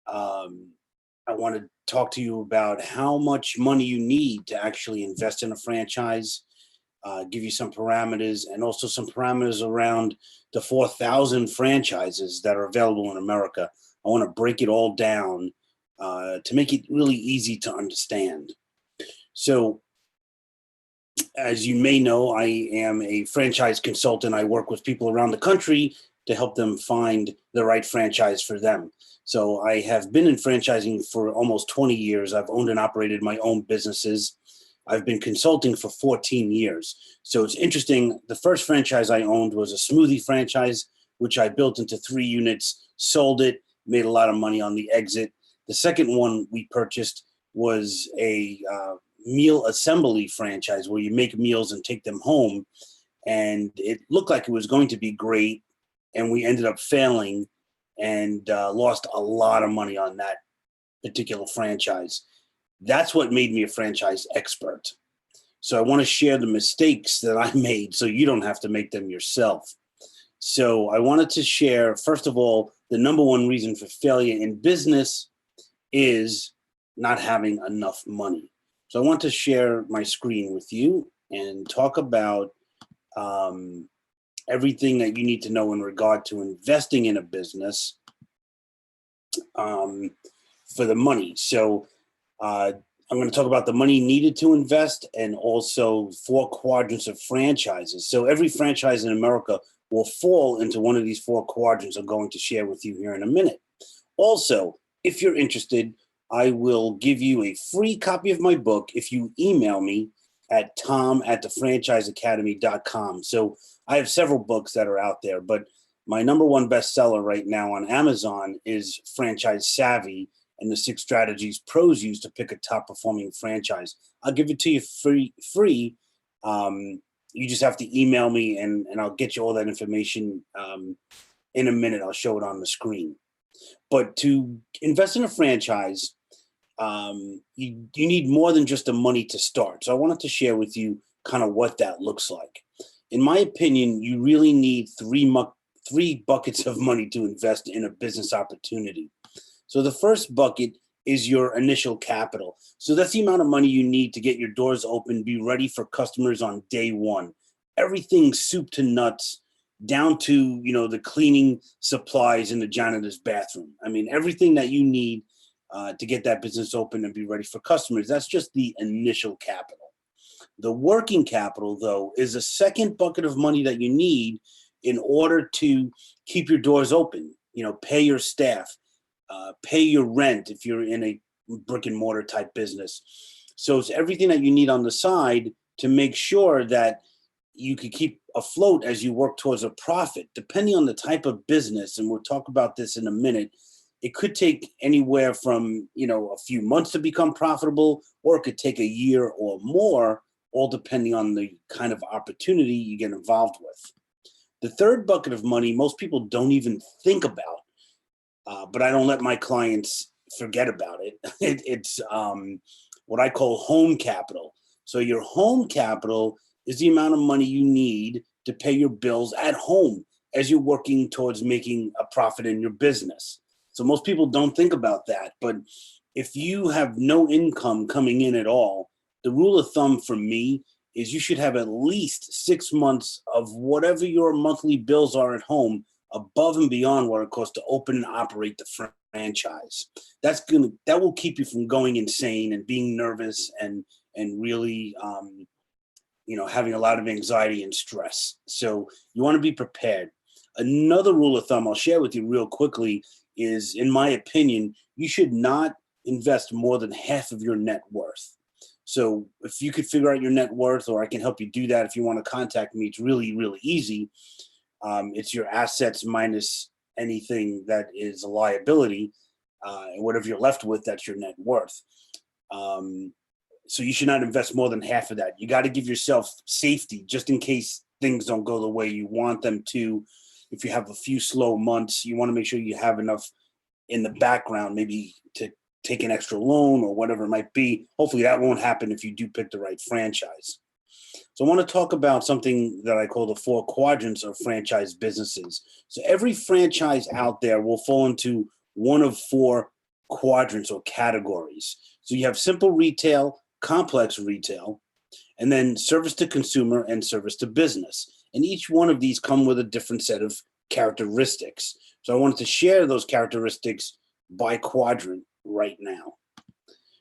Um, I want to talk to you about how much money you need to actually invest in a franchise, give you some parameters, and also some parameters around the 4,000 franchises that are available in America. I want to break it all down to make it really easy to understand. So, as you may know, I am a franchise consultant. I work with people around the country to help them find the right franchise for them. So I have been in franchising for almost 20 years. I've owned and operated my own businesses. I've been consulting for 14 years. So it's interesting. The first franchise I owned was a smoothie franchise, which I built into 3 units, sold it, made a lot of money on the exit. The second one we purchased was a meal assembly franchise where you make meals and take them home. And it looked like it was going to be great. And we ended up failing and lost a lot of money on that particular franchise. That's what made me a franchise expert. So I want to share the mistakes that I made so you don't have to make them yourself. So I wanted to share, first of all, the number one reason for failure in business is not having enough money. So I want to share my screen with you and talk about everything that you need to know in regard to investing in a business for the money. So I'm going to talk about the money needed to invest and also 4 quadrants of franchises. So every franchise in America will fall into one of these 4 quadrants I'm going to share with you here in a minute. Also, if you're interested, I will give you a free copy of my book if you email me at tom@thefranchiseacademy.com. So I have several books that are out there, but my number one bestseller right now on Amazon is Franchise Savvy and the 6 strategies pros use to pick a top performing franchise. I'll give it to you free. You just have to email me and I'll get you all that information in a minute. I'll show it on the screen. But to invest in a franchise, you need more than just the money to start. So I wanted to share with you kind of what that looks like. In my opinion, you really need 3 buckets of money to invest in a business opportunity. So the first bucket is your initial capital. So that's the amount of money you need to get your doors open, be ready for customers on day one. Everything soup to nuts, down to, the cleaning supplies in the janitor's bathroom. I mean, everything that you need to get that business open and be ready for customers. That's just the initial capital. The working capital, though, is a second bucket of money that you need in order to keep your doors open, pay your staff, pay your rent if you're in a brick and mortar type business. So it's everything that you need on the side to make sure that you could keep afloat as you work towards a profit, depending on the type of business. And we'll talk about this in a minute. It could take anywhere from, a few months to become profitable, or it could take a year or more, all depending on the kind of opportunity you get involved with. The third bucket of money, most people don't even think about, but I don't let my clients forget about it. It's what I call home capital. So your home capital is the amount of money you need to pay your bills at home as you're working towards making a profit in your business. So most people don't think about that. But if you have no income coming in at all, the rule of thumb for me is you should have at least 6 months of whatever your monthly bills are at home above and beyond what it costs to open and operate the franchise. That will keep you from going insane and being nervous and really having a lot of anxiety and stress. So you want to be prepared. Another rule of thumb I'll share with you real quickly is, in my opinion, you should not invest more than half of your net worth. So if you could figure out your net worth, or I can help you do that if you want to contact me, it's really, really easy. It's your assets minus anything that is a liability, and whatever you're left with, that's your net worth. So you should not invest more than half of that. You got to give yourself safety just in case things don't go the way you want them to. If you have a few slow months, you want to make sure you have enough in the background, maybe to take an extra loan or whatever it might be. Hopefully that won't happen if you do pick the right franchise. So I want to talk about something that I call the 4 quadrants of franchise businesses. So every franchise out there will fall into one of four quadrants or categories. So you have simple retail, complex retail, and then service to consumer and service to business. And each one of these come with a different set of characteristics. So I wanted to share those characteristics by quadrant right now.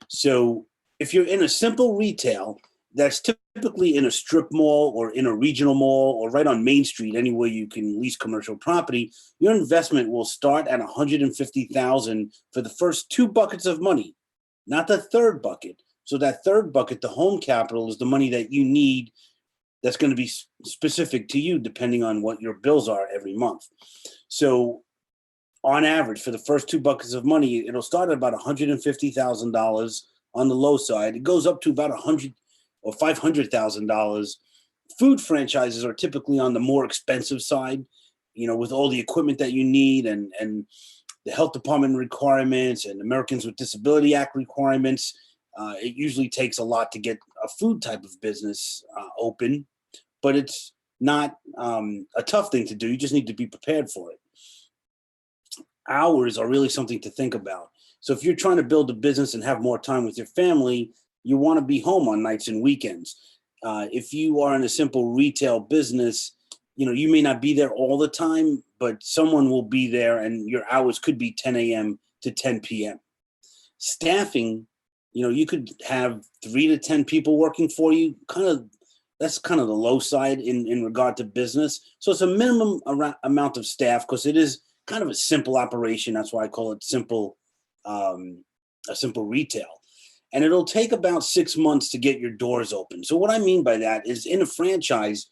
So if you're in a simple retail, that's typically in a strip mall or in a regional mall or right on Main Street, anywhere you can lease commercial property, your investment will start at $150,000 for the first two buckets of money, not the third bucket. So that third bucket, the home capital, is the money that you need that's going to be specific to you depending on what your bills are every month. So on average, for the first two buckets of money, it'll start at about $150,000 on the low side. It goes up to about $100,000 or $500,000. Food franchises are typically on the more expensive side, with all the equipment that you need and the health department requirements and Americans with Disability Act requirements. It usually takes a lot to get a food type of business open, but it's not a tough thing to do. You just need to be prepared for it. Hours are really something to think about. So if you're trying to build a business and have more time with your family, you want to be home on nights and weekends. If you are in a simple retail business, you may not be there all the time, but someone will be there and your hours could be 10 a.m. to 10 p.m. Staffing, you could have 3 to 10 people working for you. That's kind of the low side in regard to business. So it's a minimum amount of staff because it is kind of a simple operation. That's why I call it simple, a simple retail. And it'll take about 6 months to get your doors open. So what I mean by that is in a franchise,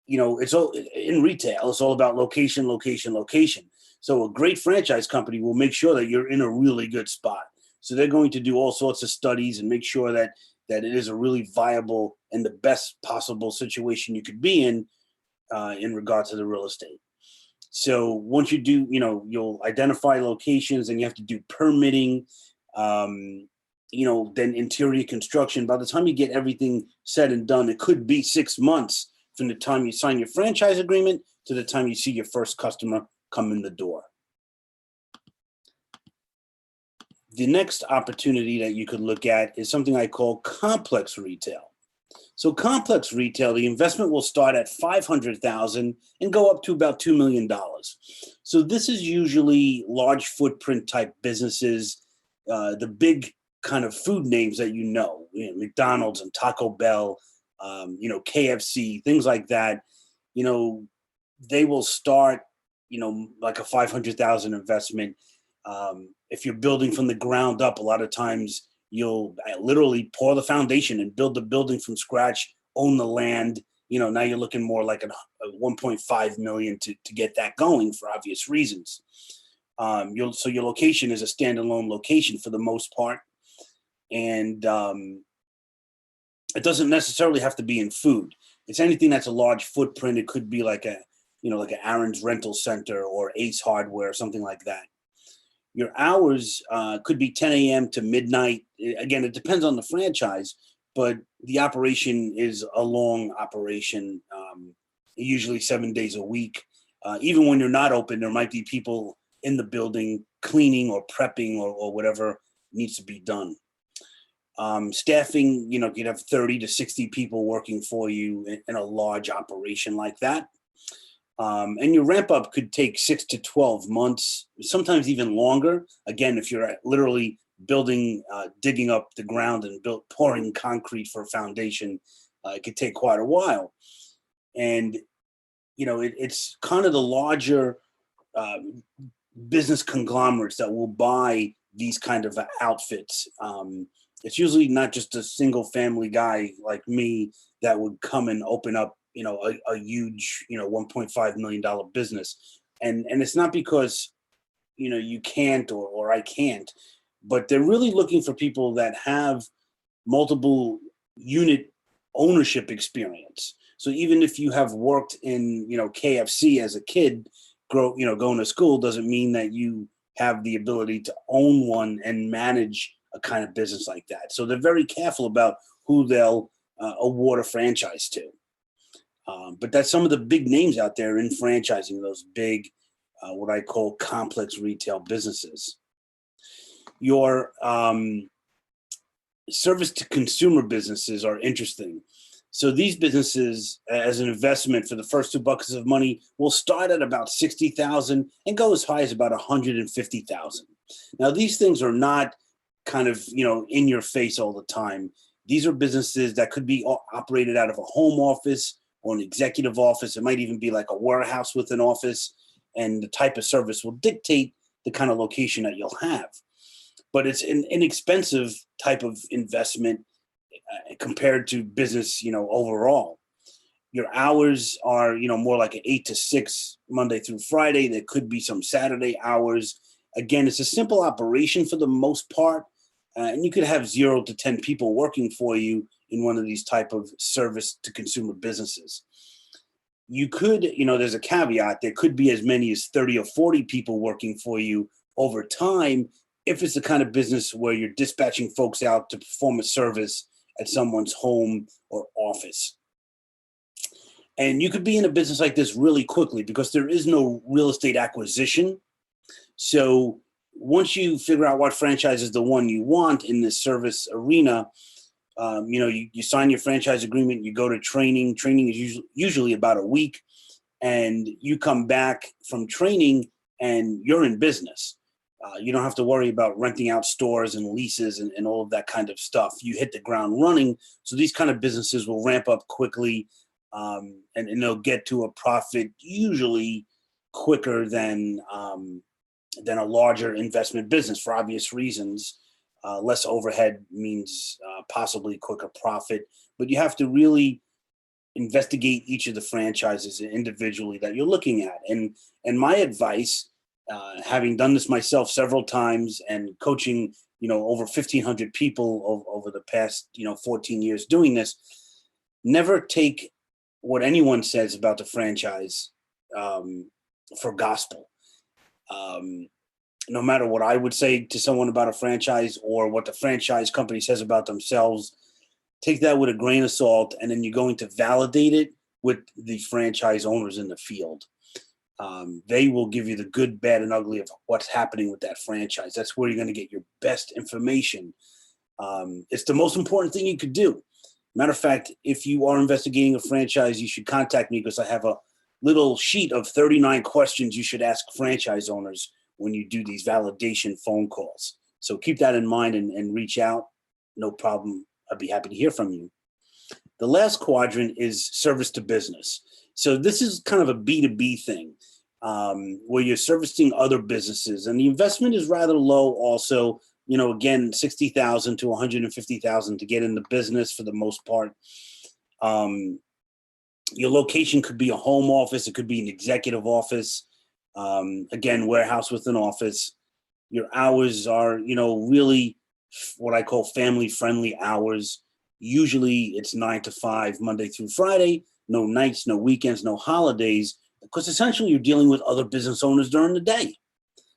it's all in retail. It's all about location, location, location. So a great franchise company will make sure that you're in a really good spot. So they're going to do all sorts of studies and make sure that it is a really viable and the best possible situation you could be in regard to the real estate. So once you do, you'll identify locations and you have to do permitting, then interior construction. By the time you get everything said and done, it could be 6 months from the time you sign your franchise agreement to the time you see your first customer come in the door. The next opportunity that you could look at is something I call complex retail. So complex retail, the investment will start at $500,000 and go up to about $2 million. So this is usually large footprint type businesses, the big kind of food names that McDonald's and Taco Bell, KFC, things like that. They will start, like a $500,000 investment. If you're building from the ground up, a lot of times you'll literally pour the foundation and build the building from scratch, own the land. Now you're looking more like a 1.5 million to get that going for obvious reasons. So your location is a standalone location for the most part. And it doesn't necessarily have to be in food. It's anything that's a large footprint. It could be like an Aaron's Rental Center or Ace Hardware, something like that. Your hours could be 10 a.m. to midnight. Again, it depends on the franchise, but the operation is a long operation, usually 7 days a week. Even when you're not open, there might be people in the building cleaning or prepping or whatever needs to be done. Staffing, you'd have 30 to 60 people working for you in a large operation like that. And your ramp up could take 6 to 12 months, sometimes even longer. Again, if you're literally building, digging up the ground and pouring concrete for a foundation, it could take quite a while. And, it's kind of the larger business conglomerates that will buy these kind of outfits. It's usually not just a single family guy like me that would come and open up a huge, $1.5 million business. And it's not because, you can't or I can't, but they're really looking for people that have multiple unit ownership experience. So even if you have worked in, KFC as a kid, going to school doesn't mean that you have the ability to own one and manage a kind of business like that. So they're very careful about who they'll award a franchise to. But that's some of the big names out there in franchising, those big, what I call complex retail businesses. Your service to consumer businesses are interesting. So these businesses, as an investment for the first two buckets of money, will start at about 60,000 and go as high as about 150,000. Now, these things are not kind of, in your face all the time. These are businesses that could be operated out of a home office or an executive office. It might even be like a warehouse with an office, and the type of service will dictate the kind of location that you'll have. But it's an inexpensive type of investment compared to business, overall. Your hours are, more like an 8 to 6 Monday through Friday. There could be some Saturday hours. Again, it's a simple operation for the most part. And you could have 0 to 10 people working for you in one of these type of service to consumer businesses. You could, there's a caveat. There could be as many as 30 or 40 people working for you over time if it's the kind of business where you're dispatching folks out to perform a service at someone's home or office. And you could be in a business like this really quickly because there is no real estate acquisition. So once you figure out what franchise is the one you want in this service arena, you sign your franchise agreement, you go to training. Training is usually about a week, and you come back from training and you're in business. You don't have to worry about renting out stores and leases and all of that kind of stuff. You hit the ground running. So these kind of businesses will ramp up quickly, and they'll get to a profit usually quicker than a larger investment business for obvious reasons. Less overhead means possibly quicker profit, but you have to really investigate each of the franchises individually that you're looking at. And my advice, having done this myself several times and coaching, over 1,500 people over the past, 14 years doing this, never take what anyone says about the franchise for gospel. No matter what I would say to someone about a franchise or what the franchise company says about themselves, take that with a grain of salt, and then you're going to validate it with the franchise owners in the field. They will give you the good, bad, and ugly of what's happening with that franchise. That's where you're going to get your best information. It's the most important thing you could do. Matter of fact, if you are investigating a franchise, you should contact me because I have a little sheet of 39 questions you should ask franchise owners when you do these validation phone calls. So keep that in mind and reach out. No problem. I'd be happy to hear from you. The last quadrant is service to business. So this is kind of a B2B thing where you're servicing other businesses, and the investment is rather low also. Again, 60,000 to 150,000 to get in the business for the most part. Your location could be a home office. It could be an executive office. Again, warehouse with an office. Your hours are, really what I call family friendly hours. Usually it's 9 to 5, Monday through Friday, no nights, no weekends, no holidays, because essentially you're dealing with other business owners during the day.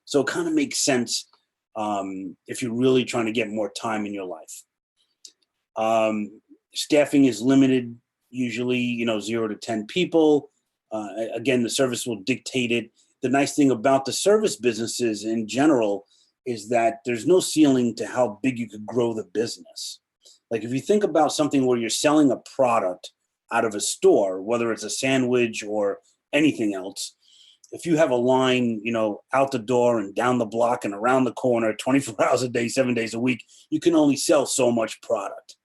So it kind of makes sense if you're really trying to get more time in your life. Staffing is limited, usually, 0 to 10 people. Again, the service will dictate it. The nice thing about the service businesses in general is that there's no ceiling to how big you could grow the business. Like if you think about something where you're selling a product out of a store, whether it's a sandwich or anything else, if you have a line, out the door and down the block and around the corner, 24 hours a day, 7 days a week, you can only sell so much product.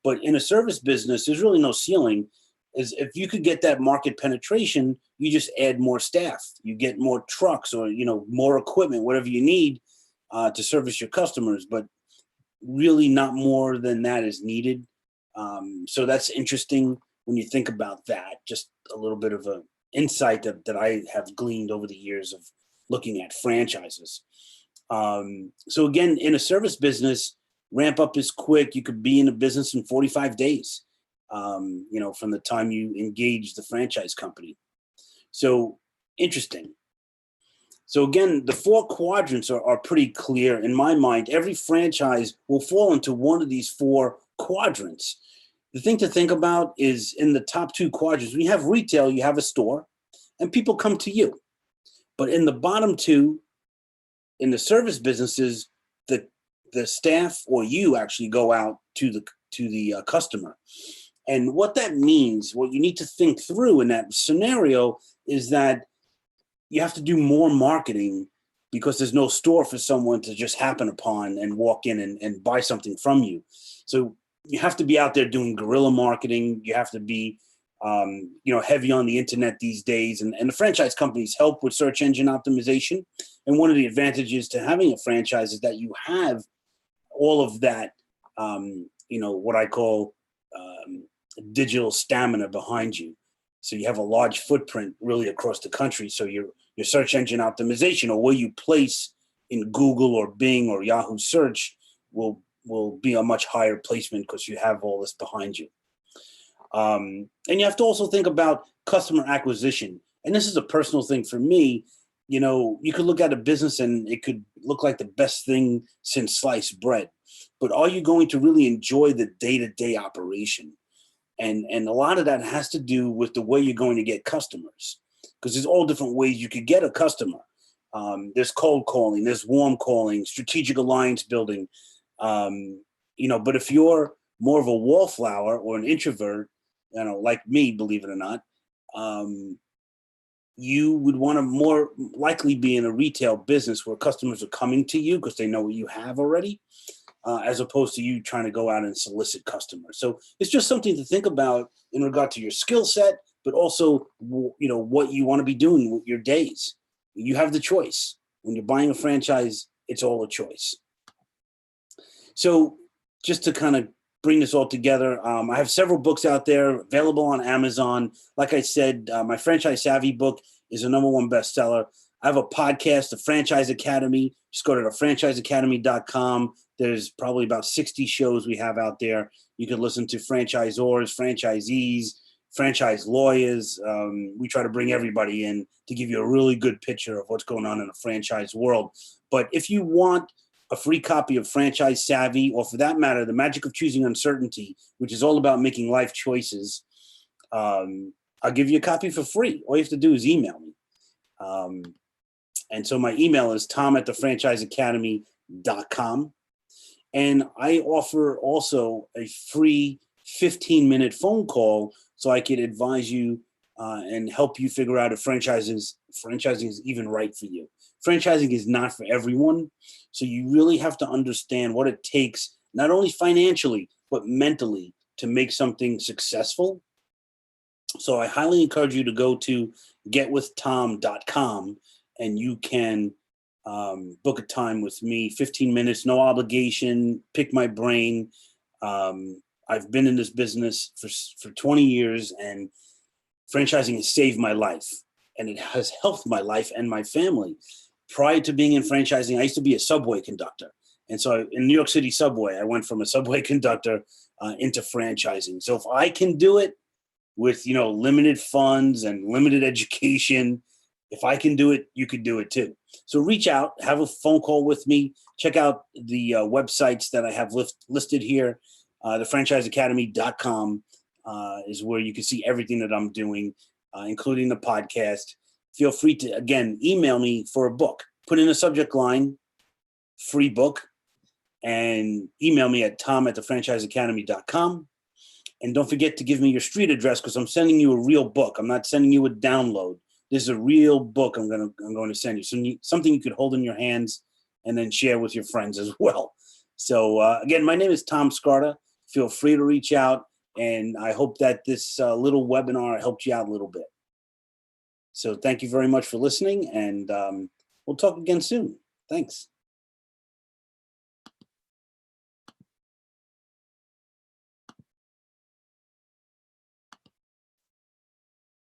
But in a service business, there's really no ceiling. Is if you could get that market penetration, you just add more staff, you get more trucks or, more equipment, whatever you need to service your customers, but really not more than that is needed. So that's interesting when you think about that, just a little bit of an insight that I have gleaned over the years of looking at franchises. So again, in a service business, ramp up is quick. You could be in a business in 45 days. From the time you engage the franchise company. So interesting. So again, the 4 quadrants are pretty clear in my mind. Every franchise will fall into one of these 4 quadrants. The thing to think about is in the top 2 quadrants, when you have retail, you have a store and people come to you. But in the bottom two, in the service businesses, the the staff or you actually go out to the customer. And what that means, what you need to think through in that scenario is that you have to do more marketing because there's no store for someone to just happen upon and walk in and buy something from you. So you have to be out there doing guerrilla marketing. You have to be, heavy on the internet these days. And the franchise companies help with search engine optimization. And one of the advantages to having a franchise is that you have all of that, what I call digital stamina behind you. So you have a large footprint really across the country. So your search engine optimization, or where you place in Google or Bing or Yahoo search, will be a much higher placement because you have all this behind you. And you have to also think about customer acquisition. And this is a personal thing for me. You could look at a business and it could look like the best thing since sliced bread, but are you going to really enjoy the day-to-day operation? And a lot of that has to do with the way you're going to get customers, because there's all different ways you could get a customer. There's cold calling, there's warm calling, strategic alliance building. But if you're more of a wallflower or an introvert, like me, believe it or not, you would want to more likely be in a retail business where customers are coming to you because they know what you have already, as opposed to you trying to go out and solicit customers. So it's just something to think about in regard to your skill set, but also, what you want to be doing with your days. You have the choice. When you're buying a franchise, it's all a choice. So just to kind of bring this all together, I have several books out there available on Amazon. Like I said, my Franchise Savvy book is a #1 bestseller. I have a podcast, the Franchise Academy. Just go to thefranchiseacademy.com. There's probably about 60 shows we have out there. You can listen to franchisors, franchisees, franchise lawyers. We try to bring everybody in to give you a really good picture of what's going on in the franchise world. But if you want a free copy of Franchise Savvy, or for that matter, The Magic of Choosing Uncertainty, which is all about making life choices, I'll give you a copy for free. All you have to do is email me. And so my email is tom@thefranchiseacademy.com. And I offer also a free 15-minute phone call so I could advise you and help you figure out if franchising is even right for you. Franchising is not for everyone. So you really have to understand what it takes, not only financially, but mentally, to make something successful. So I highly encourage you to go to getwithtom.com and you can book a time with me, 15 minutes, no obligation, pick my brain. I've been in this business for 20 years, and franchising has saved my life, and it has helped my life and my family. Prior to being in franchising, I used to be a subway conductor. And so in New York City subway, I went from a subway conductor into franchising. So if I can do it with, limited funds and limited education, if I can do it, you could do it too. So reach out, have a phone call with me, check out the websites that I have listed here. Thefranchiseacademy.com is where you can see everything that I'm doing, including the podcast. Feel free to, again, email me for a book. Put in the subject line, free book, and email me at tom@thefranchiseacademy.com. And don't forget to give me your street address, because I'm sending you a real book. I'm not sending you a download. This is a real book I'm going to send you. Something you could hold in your hands and then share with your friends as well. So again, my name is Tom Scarda. Feel free to reach out. And I hope that this little webinar helped you out a little bit. So thank you very much for listening, and we'll talk again soon. Thanks.